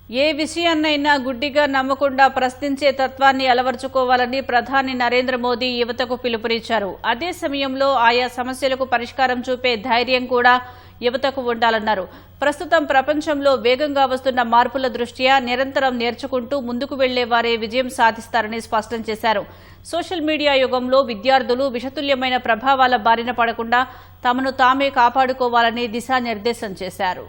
ఏ విషయాన్నైనా గుడ్డిగా నమ్మకుండా ప్రశ్నించే తత్వాన్ని అలవర్చుకోవాలని ప్రధాని నరేంద్ర మోదీ యువతకు పిలుపునిచ్చారు. అదే సమయంలో ఆయా సమస్యలకు పరిష్కారం చూపే ధైర్యం కూడా యువతకు ఉండాలన్నారు. ప్రస్తుతం ప్రపంచంలో వేగంగా వస్తున్న మార్పుల దృష్ట్యా నిరంతరం నేర్చుకుంటూ ముందుకు వెళ్లే వారే విజయం సాధిస్తారని స్పష్టం చేశారు. సోషల్ మీడియా యుగంలో విద్యార్థులు విషతుల్యమైన ప్రభావాల బారిన పడకుండా తమను తామే కాపాడుకోవాలని దిశానిర్దేశం చేశారు.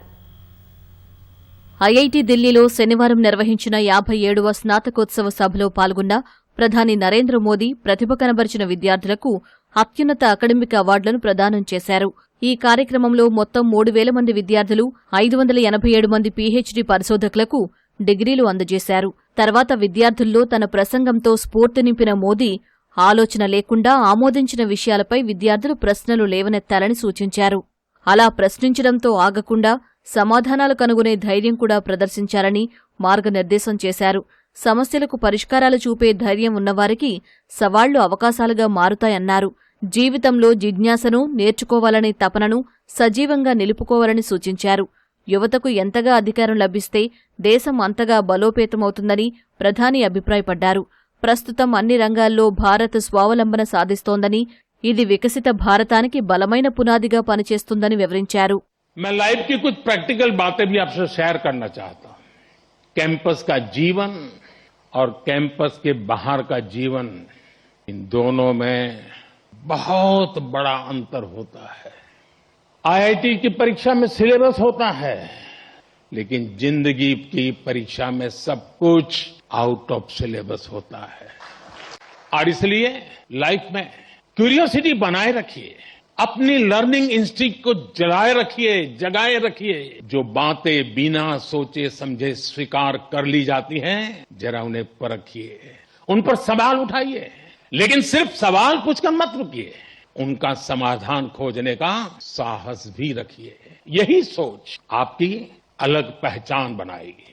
ఐఐటి ఢిల్లీలో శనివారం నిర్వహించిన 57వ స్నాతకోత్సవ సభలో పాల్గొన్న ప్రధాని నరేంద్ర మోదీ ప్రతిభ కనబరిచిన విద్యార్థులకు అత్యున్నత అకాడమిక్ అవార్డులను ప్రదానం చేశారు. ఈ కార్యక్రమంలో మొత్తం 3,000 మంది విద్యార్థులు, 587 మంది పీహెచ్డీ పరిశోధకులకు డిగ్రీలు అందజేశారు. తర్వాత విద్యార్థుల్లో తన ప్రసంగంతో స్ఫూర్తి నింపిన మోదీ ఆలోచన లేకుండా ఆమోదించిన విషయాలపై విద్యార్థులు ప్రశ్నలు లేవనెత్తాలని సూచించారు. అలా ప్రశ్నించడంతో ఆగకుండా సమాధానాలు కనుగొనే ధైర్యం కూడా ప్రదర్శించాలని మార్గనిర్దేశం చేశారు. సమస్యలకు పరిష్కారాలు చూపే ధైర్యం ఉన్నవారికి సవాళ్లు అవకాశాలుగా మారుతాయన్నారు. జీవితంలో జిజ్ఞాసను, నేర్చుకోవాలనే తపనను సజీవంగా నిలుపుకోవాలని సూచించారు. యువతకు ఎంతగా అధికారం లభిస్తే దేశం అంతగా బలోపేతమవుతుందని ప్రధాని అభిప్రాయపడ్డారు. ప్రస్తుతం అన్ని రంగాల్లో భారత్ స్వావలంబన సాధిస్తోందని, ఇది వికసిత భారతానికి బలమైన పునాదిగా పనిచేస్తుందని వివరించారు. मैं लाइफ की कुछ प्रैक्टिकल बातें भी आपसे शेयर करना चाहता हूं. कैंपस का जीवन और कैंपस के बाहर का जीवन, इन दोनों में बहुत बड़ा अंतर होता है. आईआईटी की परीक्षा में सिलेबस होता है, लेकिन जिंदगी की परीक्षा में सब कुछ आउट ऑफ सिलेबस होता है. और इसलिए लाइफ में क्यूरियोसिटी बनाए रखिए, अपनी लर्निंग इंस्टिंक्ट को जगाए रखिए. जो बातें बिना सोचे समझे स्वीकार कर ली जाती हैं, जरा उन्हें परखिए, उन पर सवाल उठाइए, लेकिन सिर्फ सवाल पूछकर मत रुकिए, उनका समाधान खोजने का साहस भी रखिए. यही सोच आपकी अलग पहचान बनाएगी.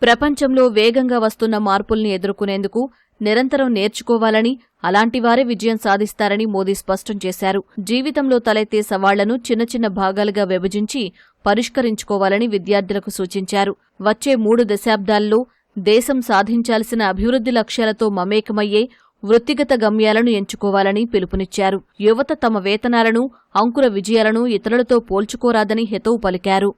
ప్రపంచంలో వేగంగా వస్తున్న మార్పుల్ని ఎదుర్కొనేందుకు నిరంతరం నేర్చుకోవాలని, అలాంటివారే విజయం సాధిస్తారని మోదీ స్పష్టం చేశారు. జీవితంలో తలెత్తే సవాళ్లను చిన్న చిన్న భాగాలుగా విభజించి పరిష్కరించుకోవాలని విద్యార్థులకు సూచించారు. వచ్చే 3 దశాబ్దాల్లో దేశం సాధించాల్సిన అభివృద్ధి లక్ష్యాలతో మమేకమయ్యే వృత్తిగత గమ్యాలను ఎంచుకోవాలని పిలుపునిచ్చారు. యువత తమ వేతనాలను, అంకుర విజయాలను ఇతరులతో పోల్చుకోరాదని హితవు పలికారు.